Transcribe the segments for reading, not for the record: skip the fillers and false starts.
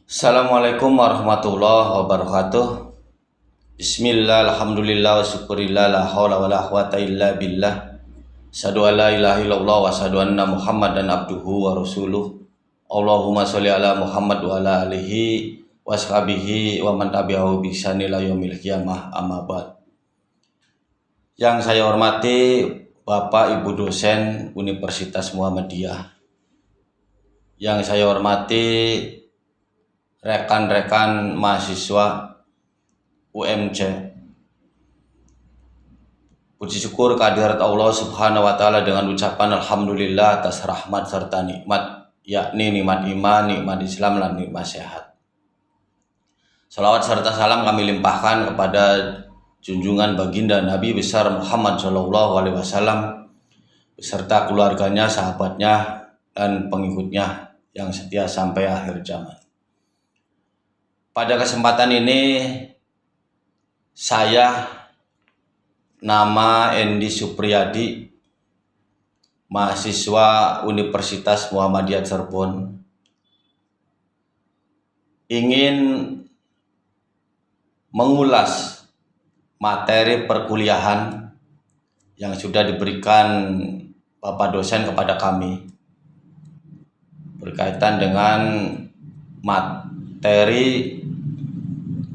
Assalamualaikum warahmatullahi wabarakatuh. Bismillah, alhamdulillah, wa syukurillah, la hawla wa la quwata illa billah. Asyhadu an la ilaha illallah wa asyhadu anna Muhammadan abduhu wa rasuluh. Allahumma sholli ala Muhammad wa ala alihi wa sahbihi wa man tabi'ahu bi ihsan ila yaumil qiyamah, amma ba'd. Yang saya hormati Bapak Ibu dosen Universitas Muhammadiyah. Yang saya hormati rekan-rekan mahasiswa UMC. Puji syukur kehadirat Allah Subhanahu wa taala dengan ucapan alhamdulillah atas rahmat serta nikmat, yakni nikmat iman, nikmat Islam, dan nikmat sehat. Salawat serta salam kami limpahkan kepada junjungan baginda Nabi besar Muhammad SAW beserta keluarganya, sahabatnya, dan pengikutnya yang setia sampai akhir zaman. Pada kesempatan ini saya nama Endi Supriyadi, mahasiswa Universitas Muhammadiyah Cirebon, ingin mengulas materi perkuliahan yang sudah diberikan Bapak dosen kepada kami berkaitan dengan materi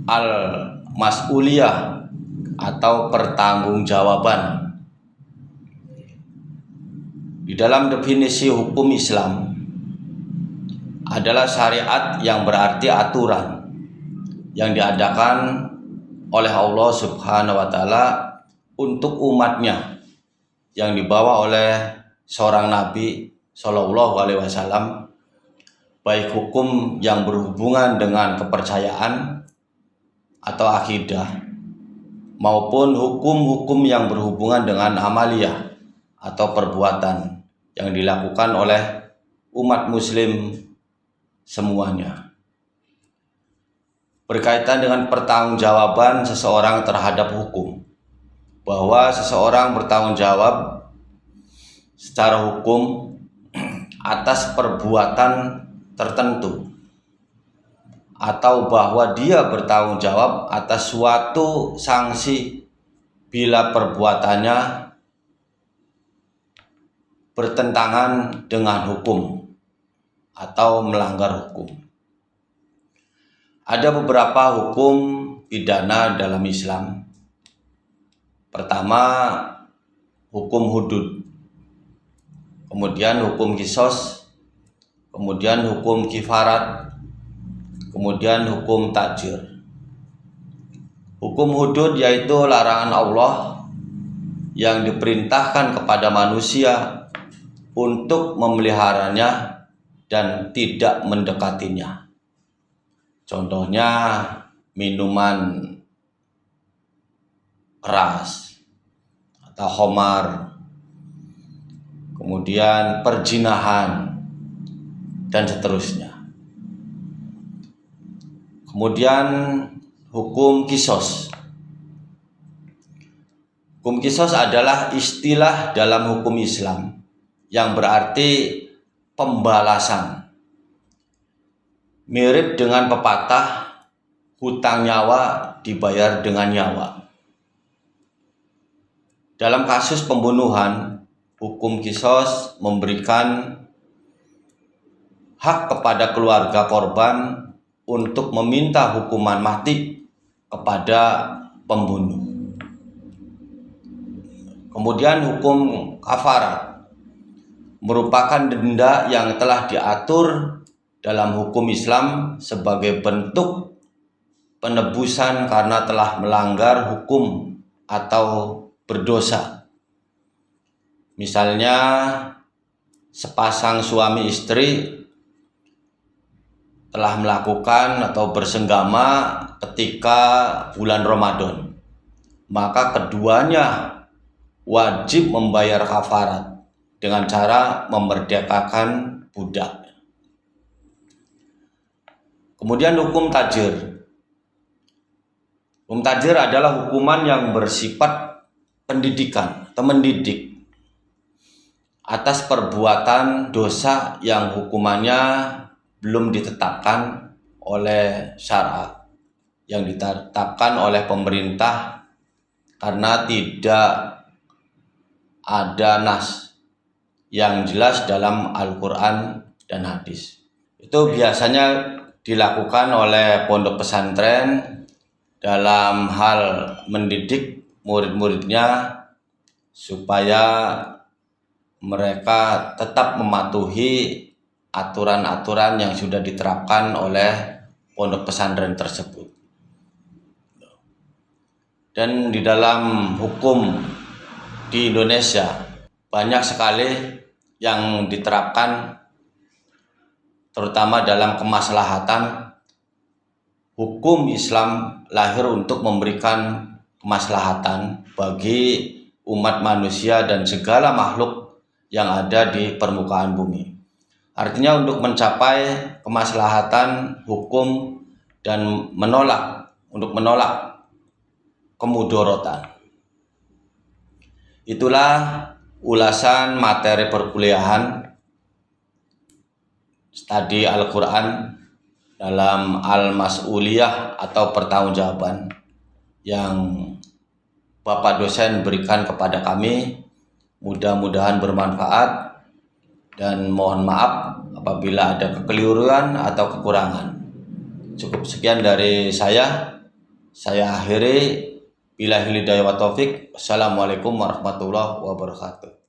al-mas'uliyah atau pertanggungjawaban. Di dalam definisi hukum Islam adalah syariat yang berarti aturan yang diadakan oleh Allah Subhanahu wa taala untuk umatnya yang dibawa oleh seorang Nabi Shallallahu alaihi wasallam, baik hukum yang berhubungan dengan kepercayaan atau akidah maupun hukum-hukum yang berhubungan dengan amaliyah atau perbuatan yang dilakukan oleh umat muslim semuanya. Berkaitan dengan pertanggungjawaban seseorang terhadap hukum, bahwa seseorang bertanggung jawab secara hukum atas perbuatan tertentu, atau bahwa dia bertanggung jawab atas suatu sanksi bila perbuatannya bertentangan dengan hukum atau melanggar hukum. Ada beberapa hukum pidana dalam Islam. Pertama, hukum hudud, kemudian hukum qisas, kemudian hukum kifarat, kemudian hukum takjir. Hukum hudud yaitu larangan Allah yang diperintahkan kepada manusia untuk memeliharanya dan tidak mendekatinya. Contohnya minuman keras atau khamar, kemudian perzinahan, dan seterusnya. Kemudian hukum qisas. Hukum qisas adalah istilah dalam hukum Islam yang berarti pembalasan. Mirip dengan pepatah hutang nyawa dibayar dengan nyawa. Dalam kasus pembunuhan, hukum qisas memberikan hak kepada keluarga korban untuk meminta hukuman mati kepada pembunuh. Kemudian hukum kafarat merupakan denda yang telah diatur dalam hukum Islam sebagai bentuk penebusan karena telah melanggar hukum atau berdosa. Misalnya sepasang suami istri telah melakukan atau bersenggama ketika bulan Ramadan, maka keduanya wajib membayar kafarat dengan cara memerdekakan budak. Kemudian hukum tajir. Hukum tajir adalah hukuman yang bersifat pendidikan atau mendidik atas perbuatan dosa yang hukumannya belum ditetapkan oleh syara yang ditetapkan oleh pemerintah, karena tidak ada nas yang jelas dalam Al-Quran dan hadis. Itu biasanya dilakukan oleh pondok pesantren dalam hal mendidik murid-muridnya supaya mereka tetap mematuhi aturan-aturan yang sudah diterapkan oleh pondok pesantren tersebut. Dan di dalam hukum di Indonesia banyak sekali yang diterapkan, terutama dalam kemaslahatan. Hukum Islam lahir untuk memberikan kemaslahatan bagi umat manusia dan segala makhluk yang ada di permukaan bumi. Artinya untuk mencapai kemaslahatan hukum dan menolak kemudorotan. Itulah ulasan materi perkuliahan studi Al-Quran dalam Al-Mas'uliyah atau pertanggungjawaban yang Bapak dosen berikan kepada kami. Mudah-mudahan bermanfaat dan mohon maaf apabila ada kekeliruan atau kekurangan. Cukup sekian dari saya akhiri. Billahi hidayah wa taufik. Assalamualaikum warahmatullahi wabarakatuh.